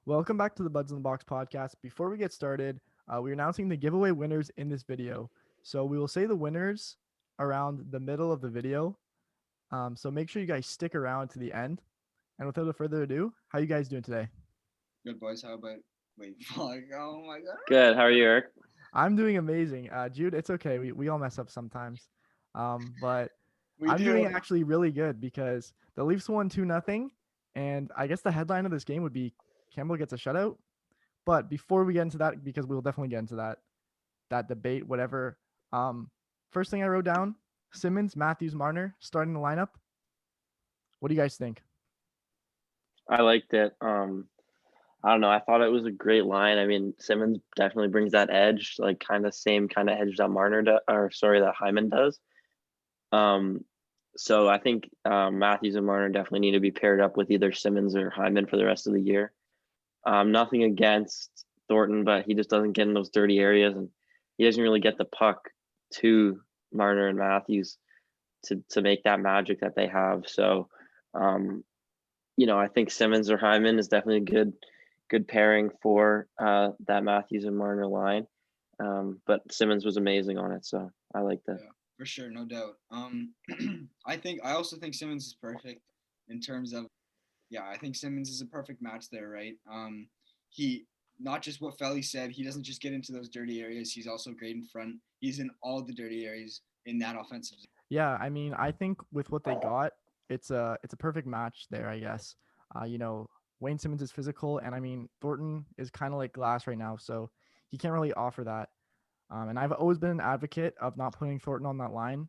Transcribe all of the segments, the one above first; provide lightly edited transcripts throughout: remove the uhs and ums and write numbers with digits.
Welcome back to the Buds in the Box podcast. Before we get started, we're announcing the giveaway winners in this video. So we will say the winners around the middle of the video. So make sure you guys stick around to the end. And without further ado, how you guys doing today? Good boys. How about wait? Fuck! Oh my god. Good. How are you, Eric? I'm doing amazing. Jude, it's okay. We all mess up sometimes. But We I'm do. doing actually really good because the Leafs won 2-0. And I guess the headline of this game would be Campbell gets a shutout. But before we get into that, because we'll definitely get into that debate, whatever. First thing I wrote down: Simmons, Matthews, Marner starting the lineup. What do you guys think? I liked it. I don't know. I thought it was a great line. I mean, Simmons definitely brings that edge, like kind of same kind of edge that that Hyman does. Um, so I think Matthews and Marner definitely need to be paired up with either Simmons or Hyman for the rest of the year. Nothing against Thornton, but he just doesn't get in those dirty areas, and he doesn't really get the puck to Marner and Matthews to make that magic that they have. So, I think Simmons or Hyman is definitely a good pairing for that Matthews and Marner line. But Simmons was amazing on it, so I like that. Yeah, for sure, no doubt. I also think Simmons is perfect in terms of, yeah, I think Simmons is a perfect match there, right? He not just what Felly said. He doesn't just get into those dirty areas. He's also great in front. He's in all the dirty areas in that offensive zone. Yeah, I mean, I think with what they got, it's a perfect match there, I guess. Wayne Simmons is physical, and I mean Thornton is kind of like glass right now, so he can't really offer that. And I've always been an advocate of not putting Thornton on that line.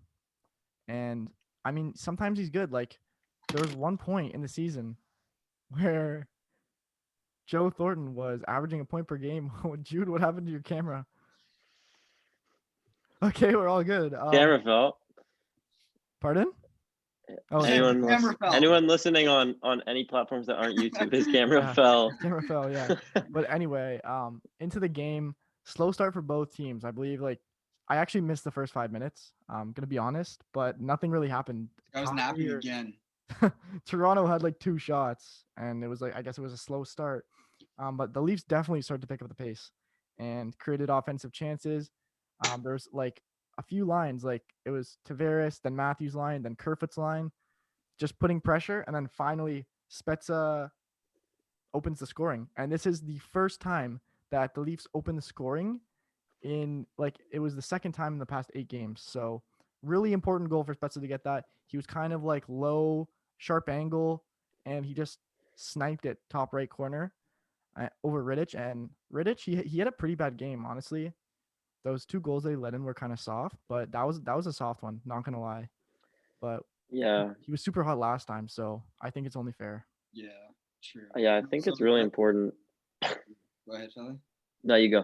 And I mean, sometimes he's good. Like there was one point in the season where Joe Thornton was averaging a point per game. Jude, what happened to your camera? Okay, we're all good. Camera fell. Pardon? Oh, his Camera, camera Anyone fell. camera fell. anyone listening on any platforms that aren't YouTube, his camera Yeah, fell. his camera fell. Yeah, but anyway, into the game, slow start for both teams. I believe like I actually missed the first 5 minutes. I'm gonna be honest, but nothing really happened. I was Calgary napping or again. Toronto had like two shots, and it was like I guess it was a slow start. But the Leafs definitely started to pick up the pace and created offensive chances. There's like a few lines, like it was Tavares, then Matthews line, then Kerfoot's line, just putting pressure, and then finally Spezza opens the scoring. And this is the first time that the Leafs open the scoring in like it was the second time in the past 8 games. So really important goal for Spezza to get that. He was kind of like low, sharp angle, and he just sniped it top right corner over Rittich. And Rittich, he had a pretty bad game, honestly. Those two goals they let in were kind of soft, but that was a soft one, not gonna lie. But Yeah, he was super hot last time, so I think it's only fair. Yeah, true. yeah. I think So it's really important. go ahead, Felly. No, you go.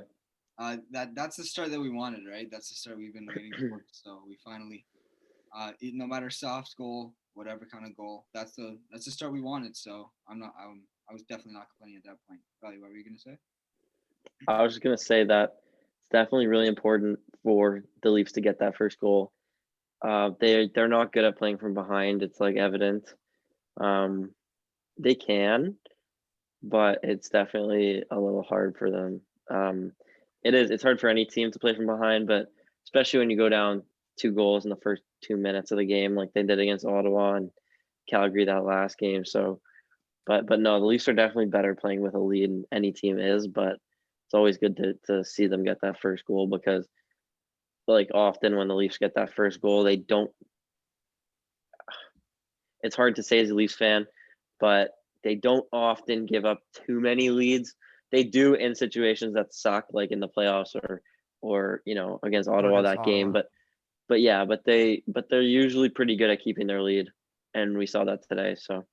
That's the start that we wanted, right? That's the start we've been waiting for. So we finally, no matter soft goal, whatever kind of goal, that's the start we wanted. So I was definitely not complaining at that point. Probably, what were you gonna say? I was just gonna say that it's definitely really important for the Leafs to get that first goal. They're not good at playing from behind. It's like evident. Um, they can, but it's definitely a little hard for them. It's hard for any team to play from behind, but especially when you go down 2 goals in the first 2 minutes of the game, like they did against Ottawa and Calgary that last game. So, but no, the Leafs are definitely better playing with a lead, and any team is. But it's always good to see them get that first goal because, like, often when the Leafs get that first goal, they don't. It's hard to say as a Leafs fan, but they don't often give up too many leads. They do in situations that suck, like in the playoffs or against Or Ottawa against that game. Ottawa. But they're usually pretty good at keeping their lead, and we saw that today. So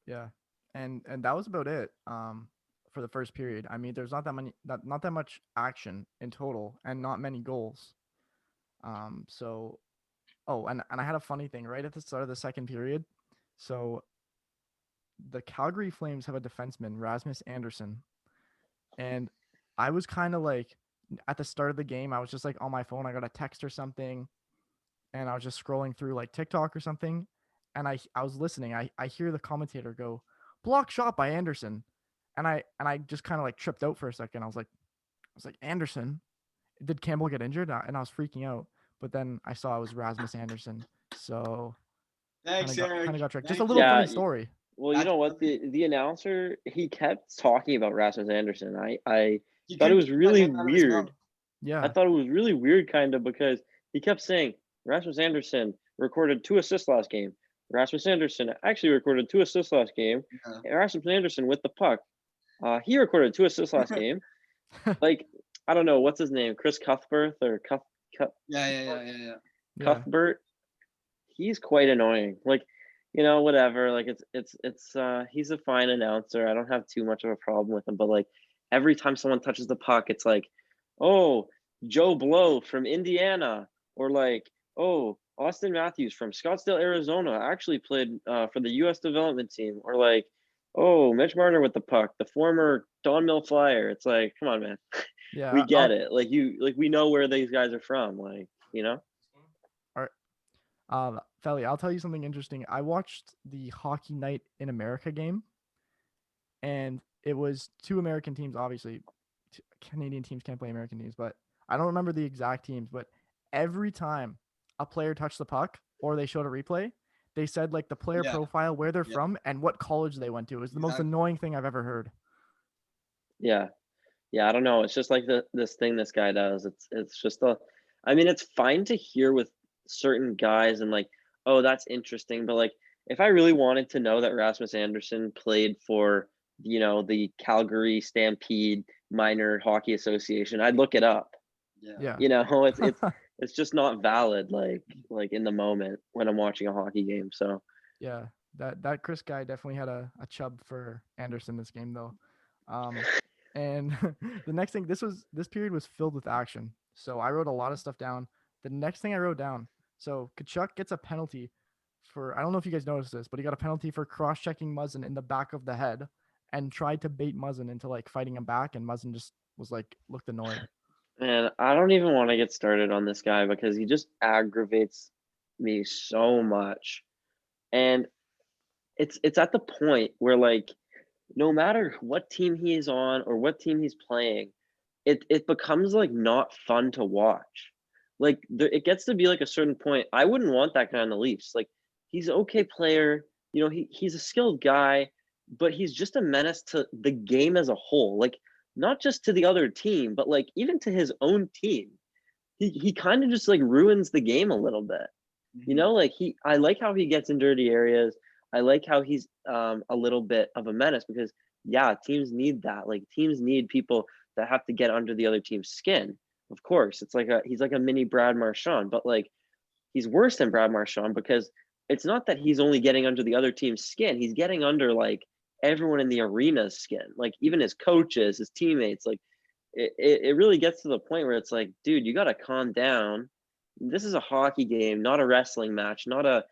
Yeah. And that was about it. For the first period. I mean, there's not that much action in total and not many goals. So oh, and I had a funny thing right at the start of the second period. So the Calgary Flames have a defenseman, Rasmus Anderson, and I was kind of like at the start of the game, I was just like on my phone, I got a text or something, and I was just scrolling through like TikTok or something, and I was listening. I hear the commentator go, block shot by Anderson. and I just kind of like tripped out for a second. I was like, Anderson, did Campbell get injured? And I was freaking out. But then I saw it was Rasmus Anderson. So Thanks, Eric. kind of got tricked. Just a Thank little you. funny Yeah, story. well, you know what? The announcer, he kept talking about Rasmus Anderson. I He thought it couldn't was keep that really name out of his mouth. weird. I Yeah. thought it was really weird, kind of, because he kept saying Rasmus Anderson recorded 2 assists last game. Rasmus Anderson actually recorded 2 assists last game. Yeah. And Rasmus Anderson with the puck. He recorded 2 assists last game. Like, I don't know, what's his name? Chris Cuthbert or Yeah. Yeah. Cuthbert. He's quite annoying. Like, whatever. Like, it's he's a fine announcer. I don't have too much of a problem with him. But like, every time someone touches the puck, it's like, oh, Joe Blow from Indiana, or like, oh, Austin Matthews from Scottsdale, Arizona, actually played for the U.S. development team, or like, oh, Mitch Marner with the puck, the former Don Mill Flyer. It's like, come on, man, Yeah. we get it. Like we know where these guys are from. Like, All right. Felly, I'll tell you something interesting. I watched the Hockey Night in America game, and it was 2 American teams. Obviously, Canadian teams can't play American teams, but I don't remember the exact teams. But every time a player touched the puck or they showed a replay, they said like the player Yeah. profile, where they're from, and what college they went to. It was the most Exactly. annoying thing I've ever heard. yeah. I don't know. It's just like this thing this guy does. It's just I mean, it's fine to hear with certain guys and like, oh, that's interesting. But like, if I really wanted to know that Rasmus Anderson played for, the Calgary Stampede Minor Hockey Association, I'd look it up. Yeah. Yeah. It's just not valid. Like in the moment when I'm watching a hockey game. So Yeah. That Chris guy definitely had a chub for Anderson this game though. And the next thing, this period was filled with action. So I wrote a lot of stuff down. The next thing I wrote down, so Kachuk gets a penalty for, I don't know if you guys noticed this, but he got a penalty for cross-checking Muzzin in the back of the head and tried to bait Muzzin into like fighting him back, and Muzzin just was like looked annoyed. man, I don't even want to get started on this guy because he just aggravates me so much. And it's at the point where like no matter what team he is on or what team he's playing, it becomes like not fun to watch. Like it gets to be like a certain point. I wouldn't want that guy on the Leafs. Like he's an okay player, he's a skilled guy, but he's just a menace to the game as a whole. Like not just to the other team, but like even to his own team. He kind of just like ruins the game a little bit. Like I like how he gets in dirty areas. I like how he's a little bit of a menace because yeah, teams need that. Like teams need people that have to get under the other team's skin. Of course, he's like a mini Brad Marchand, but like he's worse than Brad Marchand because it's not that he's only getting under the other team's skin. He's getting under like everyone in the arena's skin, like even his coaches, his teammates. Like it really gets to the point where it's like, dude, you got to calm down. This is a hockey game, not a wrestling match, not a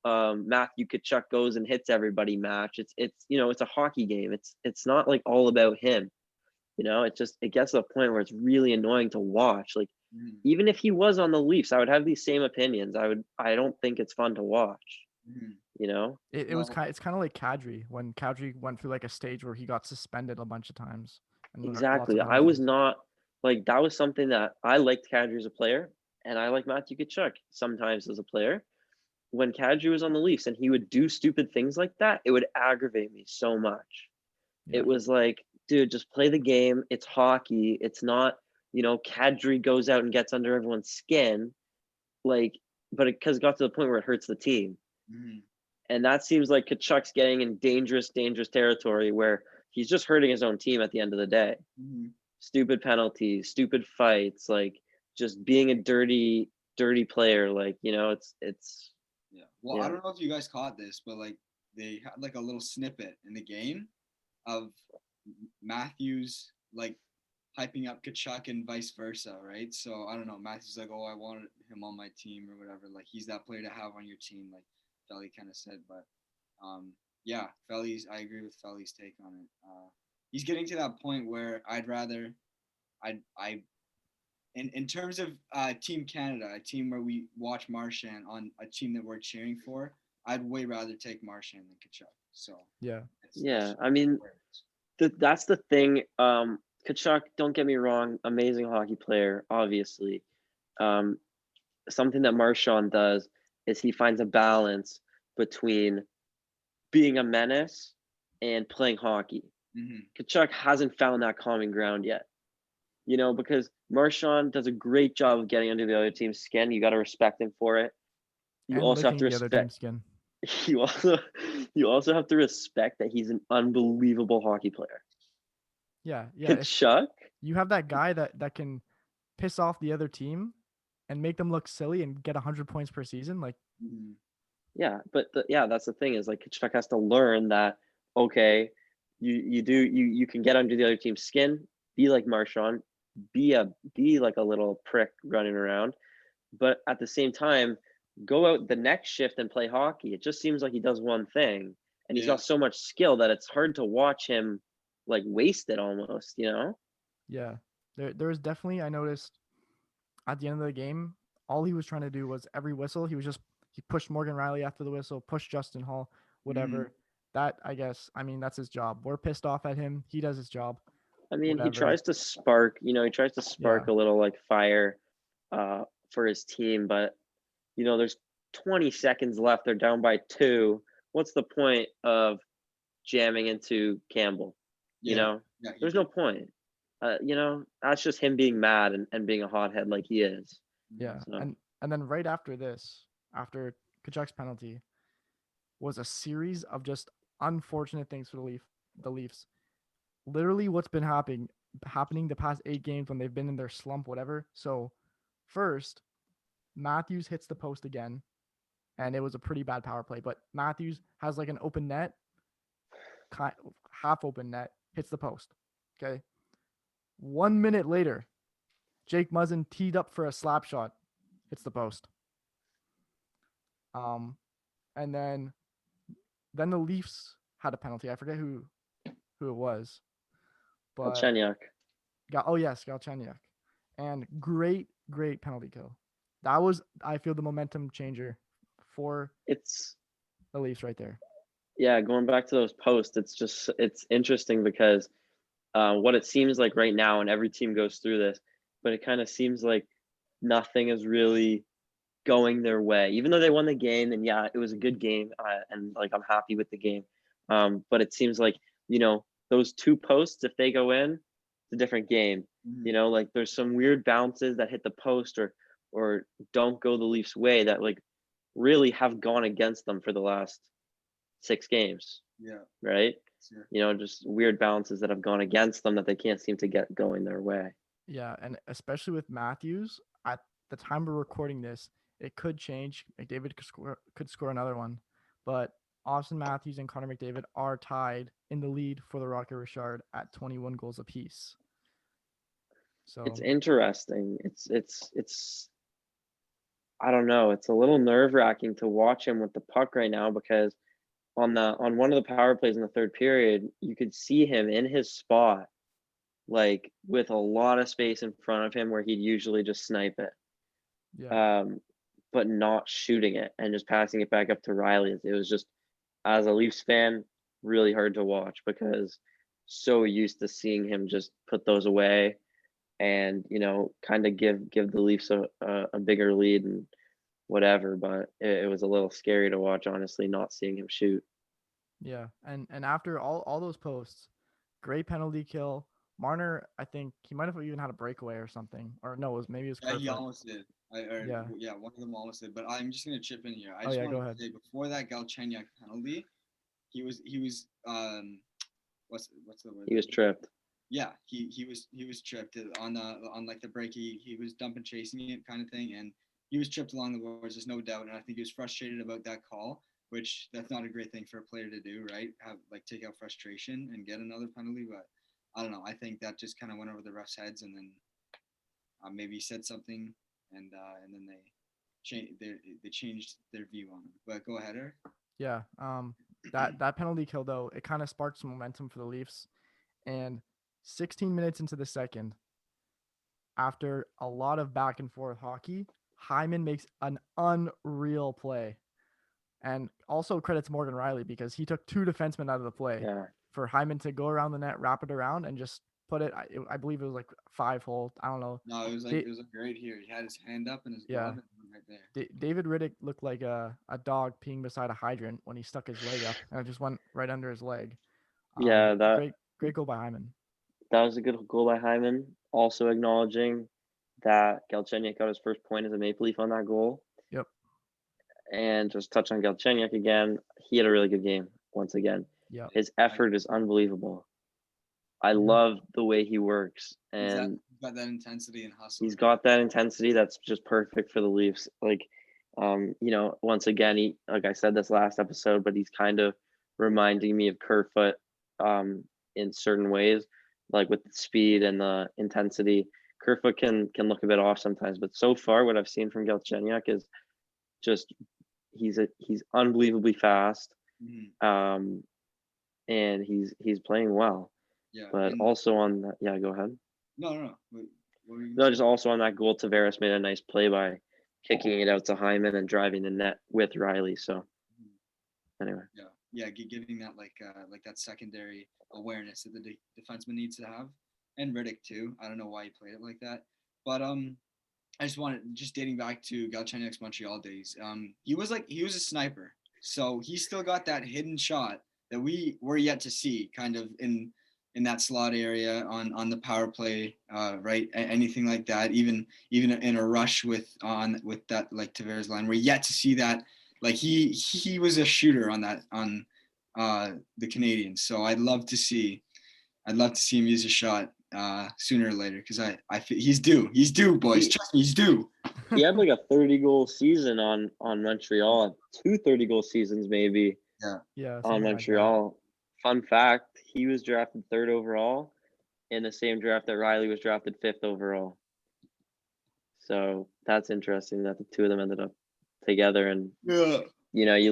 Matthew Tkachuk goes and hits everybody match. It's a hockey game. It's not like all about him. It gets to the point where it's really annoying to watch. Like even if he was on the Leafs, I would have these same opinions. I don't think it's fun to watch. It's kind of like Kadri when Kadri went through like a stage where he got suspended a bunch of times. And Exactly. I was not like that was something that I liked Kadri as a player, and I like Matthew Tkachuk sometimes as a player. When Kadri was on the Leafs and he would do stupid things like that, it would aggravate me so much. Yeah. It was like, dude, just play the game. It's hockey. It's not, Kadri goes out and gets under everyone's skin. Like, but it got to the point where it hurts the team. And that seems like Kachuk's getting in dangerous territory where he's just hurting his own team at the end of the day. Stupid penalties, stupid fights, like just being a dirty player. Like, it's. Yeah. Well, I don't know if you guys caught this, but like they had like a little snippet in the game of Matthews like hyping up Kachuk and vice versa, right? So I don't know. Matthews like, oh, I wanted him on my team or whatever. Like he's that player to have on your team, like Felly kind of said. But yeah, Felly's. I agree with Felly's take on it. He's getting to that point where in terms of Team Canada, a team where we watch Marchand on a team that we're cheering for, I'd way rather take Marchand than Kachuk. So yeah. I mean, that's the thing. Kachuk, don't get me wrong, amazing hockey player, obviously. Um, Something that Marchand does is he finds a balance between being a menace and playing hockey. Kachuk hasn't found that common ground yet. Because Marchand does a great job of getting under the other team's skin. You got to respect him for it. You And also have to licking the other team's respect. skin. You also have to respect that he's an unbelievable hockey player. Yeah. If Kachuk, you have that guy that can piss off the other team and make them look silly and get 100 points per season, like yeah, but that's the thing is like Kachuk has to learn that okay, you can get under the other team's skin, be like Marchand, be like a little prick running around, but at the same time, go out the next shift and play hockey. It just seems like he does one thing, and he's got so much skill that it's hard to watch him like waste it almost. Yeah, there was definitely, I noticed at the end of the game, all he was trying to do was every whistle, he pushed Morgan Riley after the whistle, pushed Justin Hall, whatever. That, I guess, I mean, that's his job. We're pissed off at him. He does his job. I mean, he Whatever. tries to spark, a little like fire for his team, but there's 20 seconds left. They're down by 2. What's the point of jamming into Campbell? There's no point. That's just him being mad and being a hothead like he is. Yeah. So. And then right after this, after Kachuk's penalty, was a series of just unfortunate things for the Leafs. Literally what's been happening the past 8 games when they've been in their slump, whatever. So first, Matthews hits the post again, and it was a pretty bad power play, but Matthews has like an open net, half open net, hits the post. Okay. 1 minute later, Jake Muzzin teed up for a slap shot, hits the post. And then the Leafs had a penalty. I forget who it was, but Galchenyuk. Galchenyuk, and great penalty kill. That was, I feel, the momentum changer for the Leafs right there. Yeah, going back to those posts, it's interesting because what it seems like right now, and every team goes through this, but it kind of seems like nothing is really going their way, even though they won the game. And yeah, it was a good game, and like I'm happy with the game. But it seems like those 2 posts, if they go in, it's a different game. Like there's some weird bounces that hit the post or don't go the Leafs' way that like really have gone against them for the last 6 games. Yeah. Right. Sure. Just weird balances that have gone against them that they can't seem to get going their way. Yeah, and especially with Matthews, at the time we're recording this, it could change. McDavid could score another one, but Austin Matthews and Connor McDavid are tied in the lead for the Rocket Richard at 21 goals apiece. So it's interesting. It's I don't know. It's a little nerve-wracking to watch him with the puck right now because on one of the power plays in the third period, you could see him in his spot, like with a lot of space in front of him where he'd usually just snipe it. Yeah. But not shooting it and just passing it back up to Riley. It was just, as a Leafs fan, really hard to watch because so used to seeing him just put those away and kind of give the Leafs a bigger lead and whatever. But it was a little scary to watch, honestly, not seeing him shoot. Yeah, and after all those posts, great penalty kill. Marner, I think he might have even had a breakaway or something, or no, maybe it was Kerfoot. Yeah, he almost did. One of them almost did. But I'm just gonna chip in here. I just want to say before that Galchenyuk penalty, he was what's the word? He was tripped. Yeah, he was tripped on like the break. He was dumping, chasing it kind of thing, and he was tripped along the boards. There's no doubt, and I think he was frustrated about that call, which that's not a great thing for a player to do, right? Have like take out frustration and get another penalty, but I don't know. I think that just kind of went over the refs' heads, and then maybe said something, and then they changed their view on him. But go ahead, Eric. Yeah. That penalty kill though, it kind of sparked some momentum for the Leafs, and 16 minutes into the second, after a lot of back and forth hockey, Hyman makes an unreal play. And also credits Morgan Riley because he took 2 defensemen out of the play. Yeah. for Hyman to go around the net, wrap it around, and just put it. I believe it was like 5-hole. I don't know. No, it was like it was like right here. He had his hand up and his glove and right there. David Riddick looked like a dog peeing beside a hydrant when he stuck his leg up, and it just went right under his leg. Yeah, Great goal by Hyman. that was a good goal by Hyman. Also acknowledging that Galchenyuk got his first point as a Maple Leaf on that goal. Yep. And just touch on Galchenyuk again. He had a really good game once again. Yep. His effort is unbelievable. I love the way he works, and He's got that intensity and hustle. he's got that intensity that's just perfect for the Leafs. Like, once again, he, like I said this last episode, but he's kind of reminding me of Kerfoot in certain ways, like with the speed and the intensity. Kerfoot can look a bit off sometimes, but so far what I've seen from Galchenyuk is just he's unbelievably fast, and he's playing well. Yeah, but also on that, yeah, go ahead. No. No, just also on that goal, Tavares made a nice play by kicking it out to Hyman and driving the net with Riley. So anyway. Yeah, giving that like that secondary awareness that the defenseman needs to have, and Riddick too. I don't know why he played it like that, but I just dating back to Galchenyuk's Montreal days. He was a sniper, so he still got that hidden shot that we were yet to see, kind of in that slot area on the power play, right? Anything like that, even in a rush with that like Tavares line, we're yet to see that. Like he was a shooter on the Canadiens, so I'd love to see him use a shot sooner or later, because I feel he's due, boys. Trust me, he's due. He had like a 30-goal season on Montreal, 2 30-goal seasons maybe. Yeah. On Montreal. Fun fact, he was drafted 3rd overall in the same draft that Riley was drafted 5th overall. So that's interesting that the two of them ended up together. And you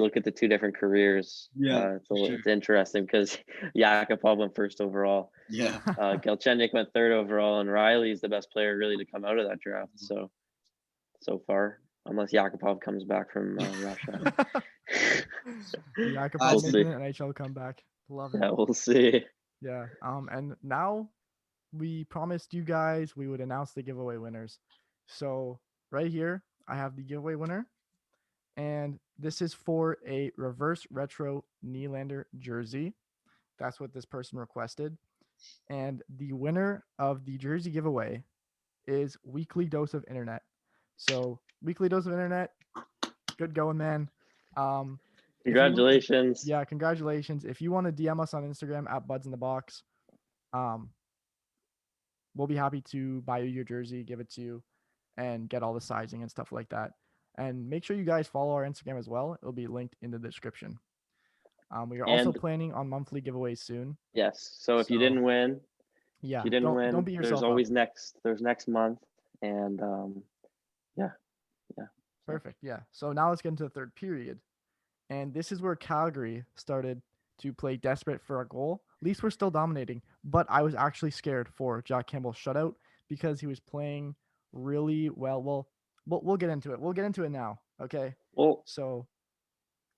look at the 2 different careers. It's interesting because Yakupov went 1st overall. Galchenyuk went 3rd overall, and Riley's the best player really to come out of that draft. So far, unless Yakupov comes back from Russia. Yakupov making an NHL comeback. Love it. Yeah, we'll see. Yeah. And now we promised you guys we would announce the giveaway winners. So right here, I have the giveaway winner, and this is for a reverse retro Nylander jersey. That's what this person requested. And the winner of the jersey giveaway is Weekly Dose of Internet. So Weekly Dose of Internet, good going, man. Congratulations. Congratulations. If you want to DM us on Instagram at BudsInTheBox, we'll be happy to buy you your jersey, give it to you, and get all the sizing and stuff like that. And make sure you guys follow our Instagram as well. It'll be linked in the description. We are also planning on monthly giveaways soon. Yes. So if you didn't win, don't beat yourself there's always up. there's next month, and Perfect. Yeah. So now let's get into the third period. And this is where Calgary started to play desperate for a goal. Leafs were still dominating, but I was actually scared for Jack Campbell's shutout because he was playing really well. Well, we'll get into it. We'll get into it now. Okay. Well, so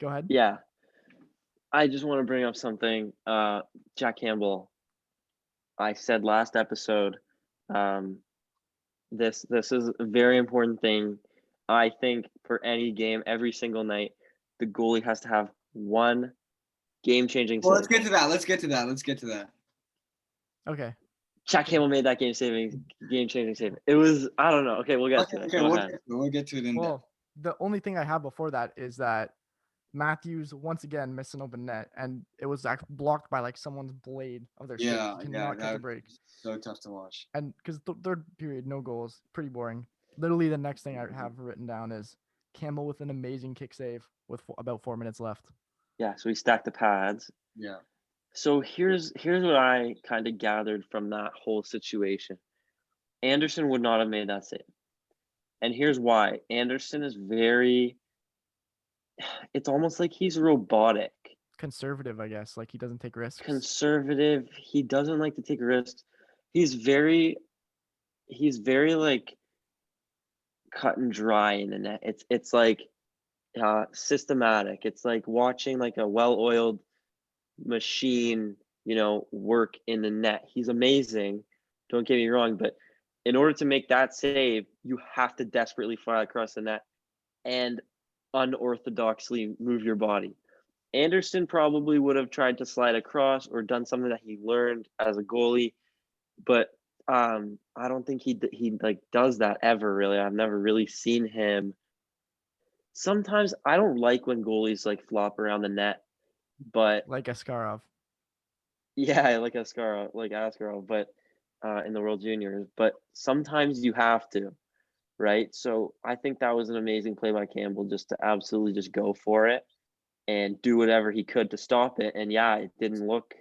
go ahead. Yeah. I just want to bring up something. Jack Campbell, I said last episode, this is a very important thing. I think for any game, every single night, the goalie has to have one game-changing save. Well, let's get to that. Okay. Jack Campbell made that game-changing save. It was, I don't know. Okay, we'll get to it. We'll get to it in depth. The only thing I have before that is that Matthews once again missed an open net, and it was actually blocked by like someone's blade of their stick. Cannot catch a break. So tough to watch. And because the third period, no goals, pretty boring. Literally, the next thing I have written down is Campbell with an amazing kick save with about 4 minutes left. Yeah, so he stacked the pads. Yeah. So here's what I kind of gathered from that whole situation. Anderson would not have made that save. And here's why. Anderson is it's almost like he's robotic. Conservative, I guess. Like he doesn't take risks. Conservative. He doesn't like to take risks. He's very like cut and dry in the net. It's like systematic. It's like watching like a well-oiled machine work in the net. He's amazing. Don't get me wrong, but in order to make that save, you have to desperately fly across the net and unorthodoxly move your body. Anderson probably would have tried to slide across or done something that he learned as a goalie, but I don't think he like does that ever really. I've never really seen him. Sometimes I don't like when goalies like flop around the net, but Like Askarov. yeah, like Askarov, but in the World Juniors. But sometimes you have to, right? So I think that was an amazing play by Campbell, just to absolutely just go for it and do whatever he could to stop it. And yeah, it didn't look.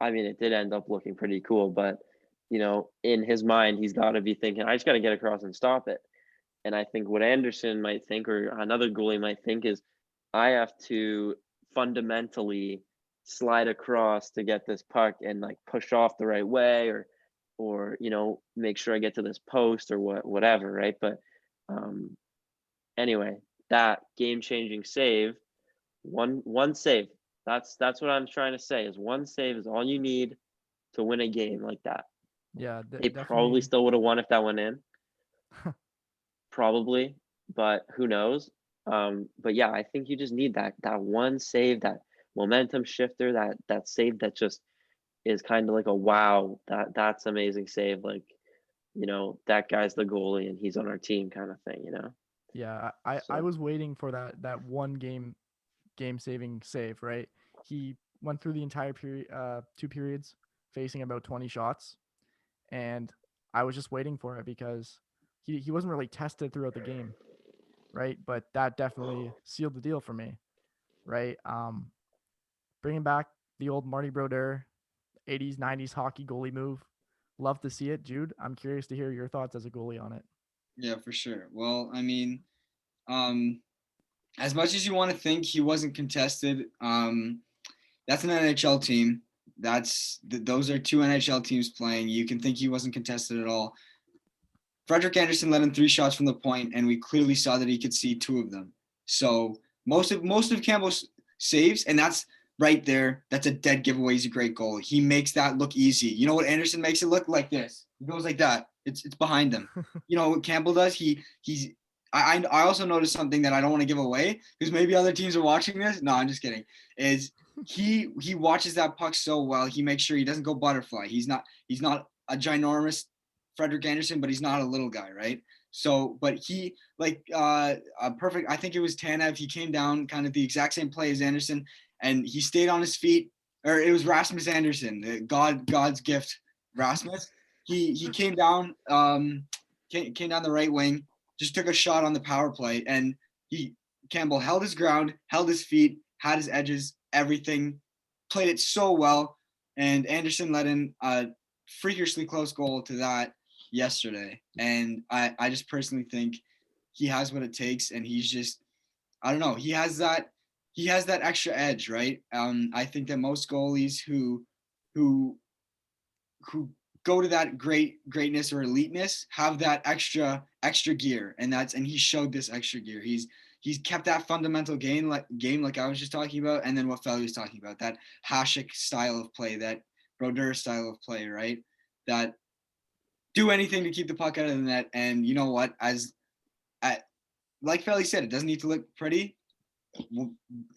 I mean, it did end up looking pretty cool, but in his mind, he's got to be thinking, I just got to get across and stop it. And I think what Anderson might think, or another goalie might think, is I have to fundamentally slide across to get this puck and like push off the right way, or make sure I get to this post or whatever, right? But anyway, that game-changing save, one save. That's what I'm trying to say. Is one save is all you need to win a game like that. Yeah, They probably definitely. still would have won if that went in. Probably, but who knows? But yeah, I think you just need that one save, that momentum shifter, that save that just is kind of like a wow, that's amazing save. Like, that guy's the goalie and he's on our team kind of thing, Yeah, I So was waiting for that one game saving save, right? He went through the entire period, 2 periods, facing about 20 shots, and I was just waiting for it because he wasn't really tested throughout the game, right? But that definitely sealed the deal for me, right? Bringing back the old Marty Brodeur 80s 90s hockey goalie move. Love to see it, Jude. I'm curious to hear your thoughts as a goalie on it. Yeah, for sure. Well, I mean, um, as much as you want to think he wasn't contested, that's an NHL team. Those are two NHL teams playing. You can think he wasn't contested at all. Frederick Anderson let in 3 shots from the point, and we clearly saw that he could see 2 of them. So most of Campbell's saves, and that's right there. That's a dead giveaway. He's a great goalie. He makes that look easy. You know what Anderson makes it look like? This. He goes like that. It's behind him. You know what Campbell does? He's. I also noticed something that I don't want to give away because maybe other teams are watching this. No, I'm just kidding. Is he watches that puck so well. He makes sure he doesn't go butterfly. He's not a ginormous Frederick Anderson, but he's not a little guy, right? So, but he like a perfect. I think it was Tanev. He came down kind of the exact same play as Anderson, and he stayed on his feet. Or it was Rasmus Anderson, God's gift, Rasmus. He came down came down the right wing, just took a shot on the power play, and Campbell held his ground, held his feet, had his edges, everything, played it so well, and Anderson let in a freakishly close goal to that yesterday. And I just personally think he has what it takes, and he's just, I don't know, he has that extra edge, right? I think that most goalies who go to that greatness or eliteness have that extra gear, and he showed this extra gear. He's kept that fundamental game like I was just talking about, and then what Felly was talking about, that Hasek style of play, that Brodeur style of play, right? That do anything to keep the puck out of the net. And you know what? Like Felly said, it doesn't need to look pretty.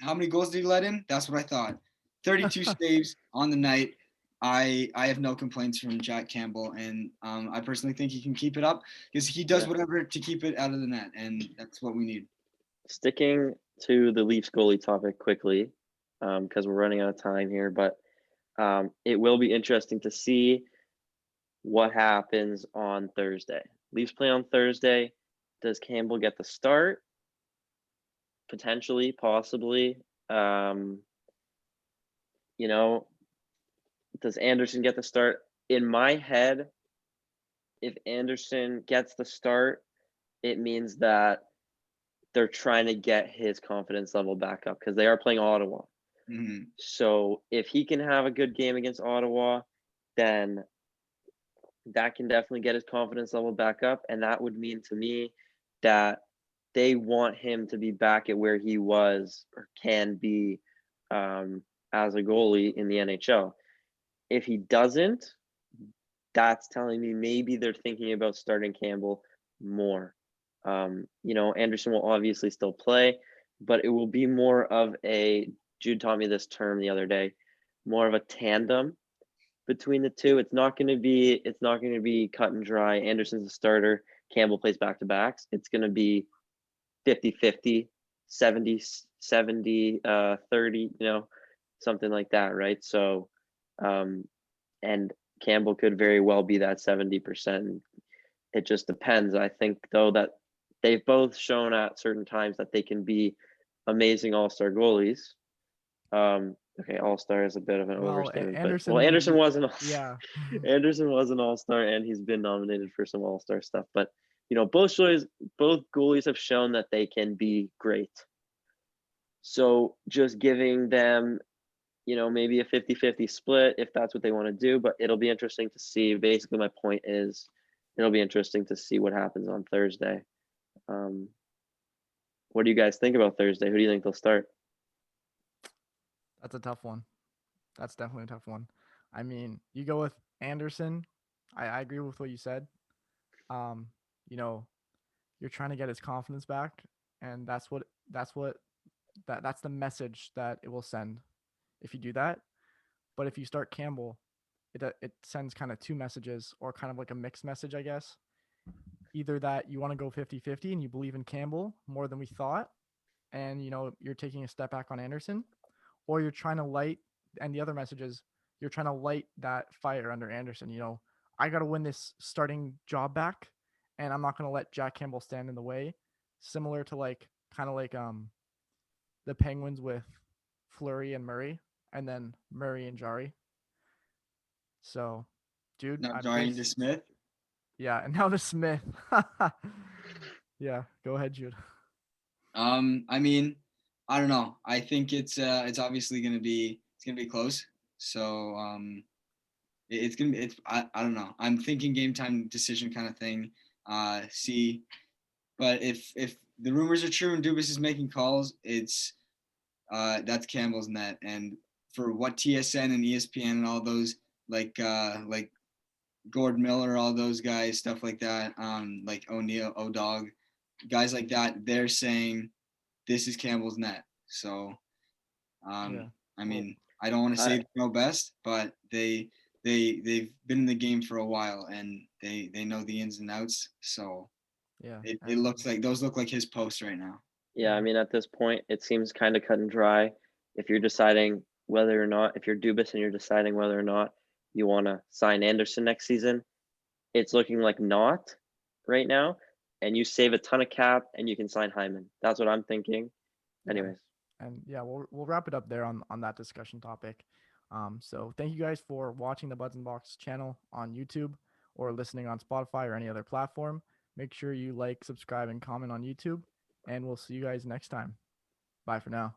How many goals did he let in? That's what I thought. 32 saves on the night. I have no complaints from Jack Campbell, and I personally think he can keep it up because he does whatever to keep it out of the net, and that's what we need. Sticking to the Leafs goalie topic quickly, because we're running out of time here, but it will be interesting to see what happens on Thursday. Leafs play on Thursday. Does Campbell get the start? Potentially, possibly. Does Anderson get the start? In my head, if Anderson gets the start, it means that they're trying to get his confidence level back up because they are playing Ottawa. Mm-hmm. So if he can have a good game against Ottawa, then that can definitely get his confidence level back up. And that would mean to me that they want him to be back at where he was or can be as a goalie in the NHL. If he doesn't, that's telling me maybe they're thinking about starting Campbell more. Anderson will obviously still play, but it will be more of a, Jude taught me this term the other day, more of a tandem between the two. It's not going to be cut and dry. Anderson's a starter, Campbell plays back to backs. It's going to be 50-50, 70 30, something like that, right? So and Campbell could very well be that 70%. It just depends. I think though that they've both shown at certain times that they can be amazing all-star goalies. Okay, all-star is a bit of an overstatement, Anderson, but Anderson was an all-star. Yeah. Anderson was an all-star, and he's been nominated for some all-star stuff. But both goalies have shown that they can be great. So just giving them, maybe a 50-50 split if that's what they want to do. But it'll be interesting to see. Basically, my point is, it'll be interesting to see what happens on Thursday. What do you guys think about Thursday? Who do you think they'll start? That's a tough one. That's definitely a tough one. I mean, you go with Anderson. I agree with what you said. You're trying to get his confidence back, and that's the message that it will send if you do that. But if you start Campbell, it sends kind of two messages, or kind of like a mixed message, I guess. Either that you want to go 50-50 and you believe in Campbell more than we thought, and you're taking a step back on Anderson, or you're trying to light, and the other message is you're trying to light that fire under Anderson. I got to win this starting job back, and I'm not going to let Jack Campbell stand in the way. Similar to kind of like the Penguins with Fleury and Murray, and then Murray and Jari. So, Jude, Not Jari into Smith. Yeah, and now to Smith. Yeah, go ahead, Jude. I mean, I don't know. I think it's obviously gonna be close. So it's gonna be I don't know. I'm thinking game time decision kind of thing. See, but if the rumors are true and Dubas is making calls, it's that's Campbell's net. And for what TSN and ESPN and all those like Gord Miller, all those guys, stuff like that, like O'Neill, O'Dog, guys like that, they're saying this is Campbell's net. So, I mean, I don't want to say they know best, but they've been in the game for a while and they know the ins and outs. So, yeah, it looks like those look like his posts right now. Yeah, I mean, at this point, it seems kind of cut and dry. If you're deciding whether or not, if you're Dubas and you're deciding whether or not you want to sign Anderson next season, it's looking like not right now. And you save a ton of cap and you can sign Hyman. That's what I'm thinking. Anyways. And yeah, we'll wrap it up there on that discussion topic. So thank you guys for watching the Buds and Box channel on YouTube or listening on Spotify or any other platform. Make sure you like, subscribe, and comment on YouTube, and we'll see you guys next time. Bye for now.